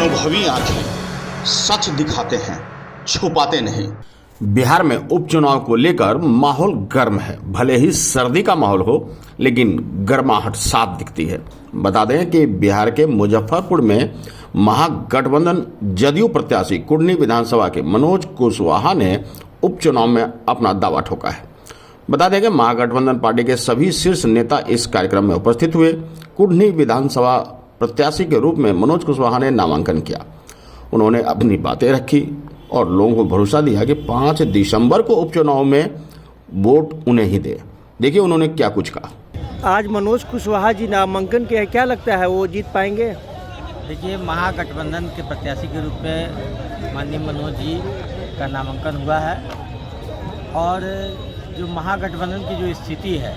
अनुभवी आंखें सच दिखाते हैं, छुपाते नहीं। बिहार में उपचुनाव को लेकर माहौल गर्म है। भले ही सर्दी का माहौल हो, लेकिन गर्माहट साफ दिखती है। बता दें कि बिहार के मुजफ्फरपुर में महागठबंधन जदयू प्रत्याशी कुढ़नी विधानसभा के मनोज कुशवाहा ने उपचुनाव में अपना दावा ठोका है। बता दें कि महागठबंधन पार्टी के सभी शीर्ष नेता इस कार्यक्रम में उपस्थित हुए। कुढ़नी विधानसभा प्रत्याशी के रूप में मनोज कुशवाहा ने नामांकन किया। उन्होंने अपनी बातें रखी और लोगों को भरोसा दिया कि 5 दिसंबर को उपचुनाव में वोट उन्हें ही दे। देखिए उन्होंने क्या कुछ कहा। आज मनोज कुशवाहा जी नामांकन के हैं, क्या लगता है वो जीत पाएंगे? देखिए, महागठबंधन के प्रत्याशी के रूप में माननीय मनोज जी का नामांकन हुआ है और जो महागठबंधन की जो स्थिति है,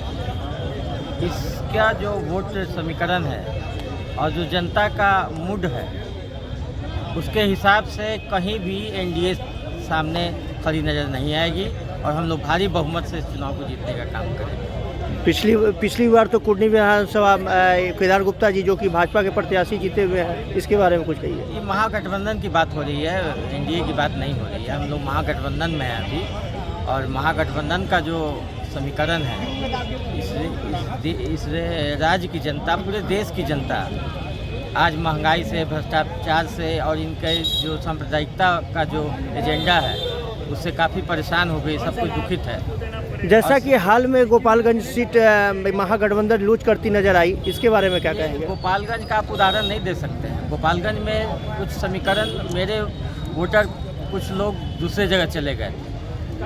इसका जो वोट समीकरण है और जो जनता का मूड है, उसके हिसाब से कहीं भी एनडीए सामने खड़ी नज़र नहीं आएगी और हम लोग भारी बहुमत से इस चुनाव को जीतने का काम करेंगे। पिछली बार तो कुढ़नी विधानसभा केदार गुप्ता जी जो कि भाजपा के प्रत्याशी जीते हुए हैं, इसके बारे में कुछ कहिए। ये महागठबंधन की बात हो रही है, एनडीए की बात नहीं हो रही है। हम लोग महागठबंधन में हैं अभी और महागठबंधन का जो समीकरण है, इस राज्य की जनता, पूरे देश की जनता आज महंगाई से, भ्रष्टाचार से और इनके जो सांप्रदायिकता का जो एजेंडा है, उससे काफ़ी परेशान हो गई, सब कुछ दुखित है। जैसा कि हाल में गोपालगंज सीट महागठबंधन लूज करती नजर आई, इसके बारे में क्या कहेंगे? गोपालगंज का आप उदाहरण नहीं दे सकते हैं। गोपालगंज में कुछ समीकरण, मेरे वोटर कुछ लोग दूसरे जगह चले गए,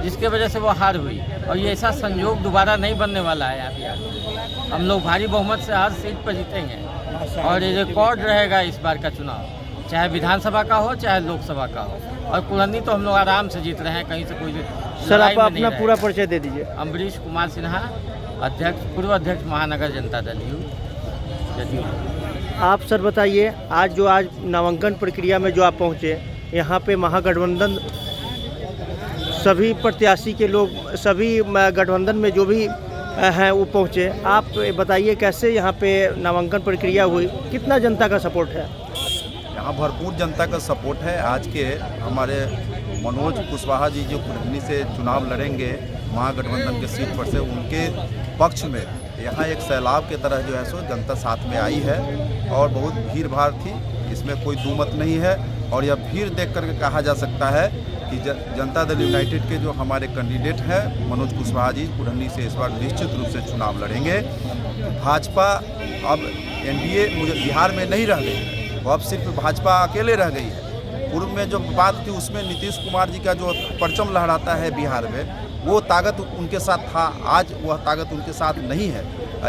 जिसके वजह से वो हार हुई और ये ऐसा संयोग दोबारा नहीं बनने वाला है। यहाँ पे हम लोग भारी बहुमत से हर सीट पर जीतेंगे और ये रिकॉर्ड रहेगा इस बार का चुनाव, चाहे विधानसभा का हो चाहे लोकसभा का हो। और कुढ़नी तो हम लोग आराम से जीत रहे हैं, कहीं से कोई सर आप अपना पूरा परिचय दे दीजिए। अम्बरीश कुमार सिन्हा, अध्यक्ष, पूर्व अध्यक्ष महानगर जनता दल जदयू। आप सर बताइए, आज नामांकन प्रक्रिया में जो आप पहुँचे, यहाँ पे महागठबंधन सभी प्रत्याशी के लोग, सभी गठबंधन में जो भी हैं वो पहुँचे। आप बताइए कैसे यहाँ पे नामांकन प्रक्रिया हुई, कितना जनता का सपोर्ट है? यहाँ भरपूर जनता का सपोर्ट है। आज के हमारे मनोज कुशवाहा जी जो कुढ़नी से चुनाव लड़ेंगे महागठबंधन के सीट पर से, उनके पक्ष में यहाँ एक सैलाब के तरह जो है सो जनता साथ में आई है और बहुत भीड़ भाड़ थी, इसमें कोई दुमत नहीं है। और यह भीड़ देख करके कहा जा सकता है कि जनता दल यूनाइटेड के जो हमारे कैंडिडेट हैं मनोज कुशवाहा जी कुढ़नी से इस बार निश्चित रूप से चुनाव लड़ेंगे। भाजपा अब एनडीए मुझे बिहार में नहीं रह गई है, वो अब सिर्फ भाजपा अकेले रह गई है। पूर्व में जो बात थी उसमें नीतीश कुमार जी का जो परचम लहराता है बिहार में, वो ताकत उनके साथ था, आज वह ताकत उनके साथ नहीं है।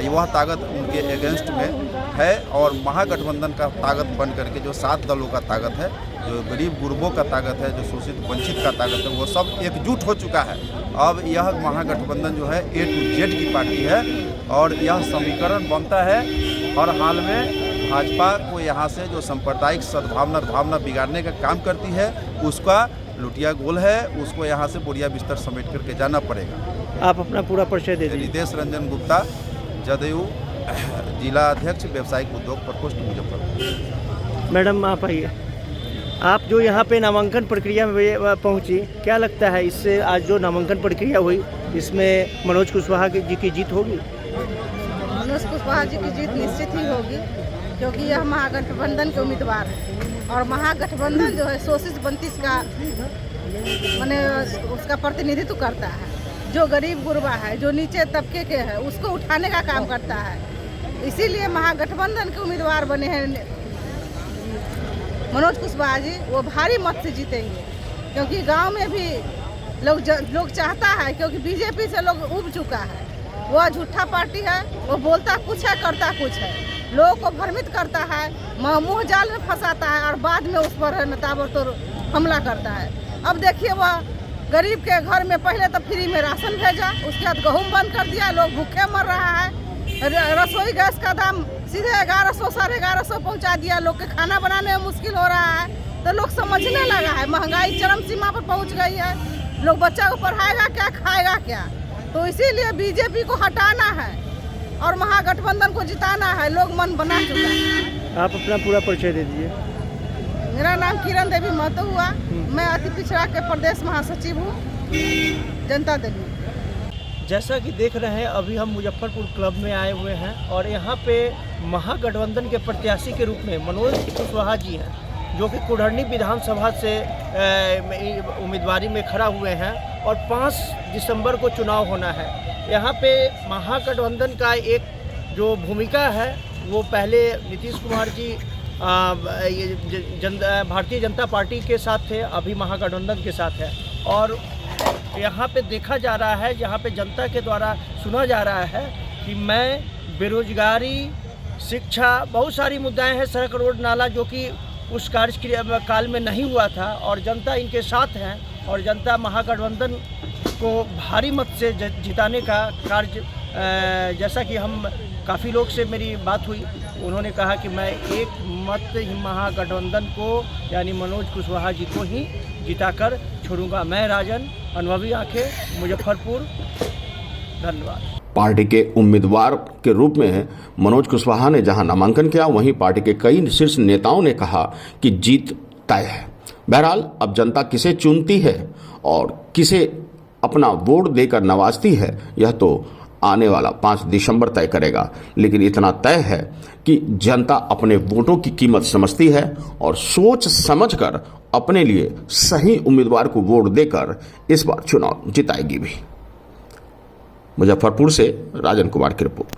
वह ताकत उनके अगेंस्ट में है और महागठबंधन का ताकत बन करके जो 7 दलों का ताकत है, जो गरीब गुरबों का ताकत है, जो शोषित वंचित का ताकत है, वो सब एकजुट हो चुका है। अब यह महागठबंधन जो है A to Z की पार्टी है और यह समीकरण बनता है। और हाल में भाजपा को यहाँ से जो सांप्रदायिक सद्भावना बिगाड़ने का काम करती है, उसका लुटिया गोल है, उसको यहाँ से बोरिया बिस्तर समेट करके जाना पड़ेगा। आप अपना पूरा परिचय दे दीजिए। रितेश रंजन गुप्ता, जदयू जिला अध्यक्ष, व्यावसायिक उद्योग प्रकोष्ठ, मुजफ्फरपुर। मैडम आप आइए। आप जो यहाँ पे नामांकन प्रक्रिया में पहुँची, क्या लगता है इससे आज जो नामांकन प्रक्रिया हुई, इसमें मनोज कुशवाहा जी की जीत होगी? मनोज कुशवाहा जी की जीत निश्चित ही होगी, क्योंकि यह महागठबंधन के उम्मीदवार है और महागठबंधन जो है शोषित वंचित का माने उसका प्रतिनिधित्व करता है। जो गरीब गुरबा है, जो नीचे तबके के है, उसको उठाने का काम करता है। इसीलिए महागठबंधन के उम्मीदवार बने हैं मनोज कुशवाहा जी। वो भारी मत से जीतेंगे, क्योंकि गांव में भी लोग चाहता है, क्योंकि बीजेपी से लोग उब चुका है। वो झूठा पार्टी है, वो बोलता कुछ है करता कुछ है, लोगों को भ्रमित करता है, मुँह जाल में फंसाता है और बाद में उस पर ताबड़तोड़ हमला करता है। अब देखिए, वह गरीब के घर में पहले तो फ्री में राशन भेजा, उसके बाद गेहूँ बंद कर दिया, लोग भूखे मर रहा है। रसोई गैस का दाम सीधे 1100 साढ़े 1100 पहुँचा दिया, लोग के खाना बनाने में मुश्किल हो रहा है। तो लोग समझने लगा है, महंगाई चरम सीमा पर पहुँच गई है, लोग बच्चा को पढ़ाएगा क्या, खाएगा क्या। तो इसीलिए बीजेपी को हटाना है और महागठबंधन को जिताना है, लोग मन बना चुका है। आप अपना पूरा परिचय दे दीजिए। मेरा नाम किरण देवी महतो हुआ। मैं अति पिछड़ा के प्रदेश महासचिव हूँ जनता दल में। जैसा कि देख रहे हैं अभी हम मुजफ्फरपुर क्लब में आए हुए हैं और यहाँ पे महागठबंधन के प्रत्याशी के रूप में मनोज कुशवाहा जी हैं जो कि कुढ़नी विधानसभा से उम्मीदवारी में खड़ा हुए हैं और 5 दिसंबर को चुनाव होना है। यहाँ पे महागठबंधन का एक जो भूमिका है वो पहले नीतीश कुमार जी भारतीय जनता पार्टी के साथ थे, अभी महागठबंधन के साथ है। और यहाँ पे देखा जा रहा है, यहाँ पे जनता के द्वारा सुना जा रहा है कि मैं बेरोजगारी, शिक्षा, बहुत सारी मुद्दाएं हैं, सड़क रोड नाला जो कि उस कार्यकाल में नहीं हुआ था और जनता इनके साथ हैं और जनता महागठबंधन को भारी मत से जिताने का कार्य, जैसा कि हम काफ़ी लोग से मेरी बात हुई, उन्होंने कहा कि मैं एक मत महागठबंधन को यानी मनोज कुशवाहा जी को ही जिताकर छोड़ूंगा। मैं राजन, अनुभवी आंखें, मुजफ्फरपुर। धन्यवाद। पार्टी के उम्मीदवार के रूप में मनोज कुशवाहा ने जहां नामांकन किया, वहीं पार्टी के कई शीर्ष नेताओं ने कहा कि जीत तय है। बहरहाल अब जनता किसे चुनती है और किसे अपना वोट देकर नवाजती है, यह तो आने वाला 5 दिसंबर तय करेगा। लेकिन इतना तय है कि जनता अपने वोटों की कीमत समझती है और सोच समझकर अपने लिए सही उम्मीदवार को वोट देकर इस बार चुनाव जिताएगी भी। मुजफ्फरपुर से राजन कुमार की रिपोर्ट।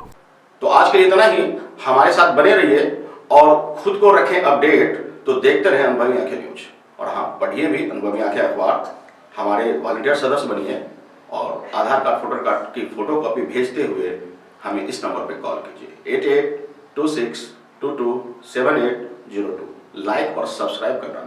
तो आज के लिए इतना ही। हमारे साथ बने रहिए और खुद को रखें अपडेट। तो देखते रहें अनुभवी आंखें न्यूज और हाँ, पढ़िए भी अनुभवी आंखें अखबार। हमारे वॉलंटियर सदस्य बनिए और आधार कार्ड, वोटर कार्ड की फोटो कॉपी भेजते हुए हमें इस नंबर पर कॉल कीजिए 8826227802। लाइक और सब्सक्राइब करना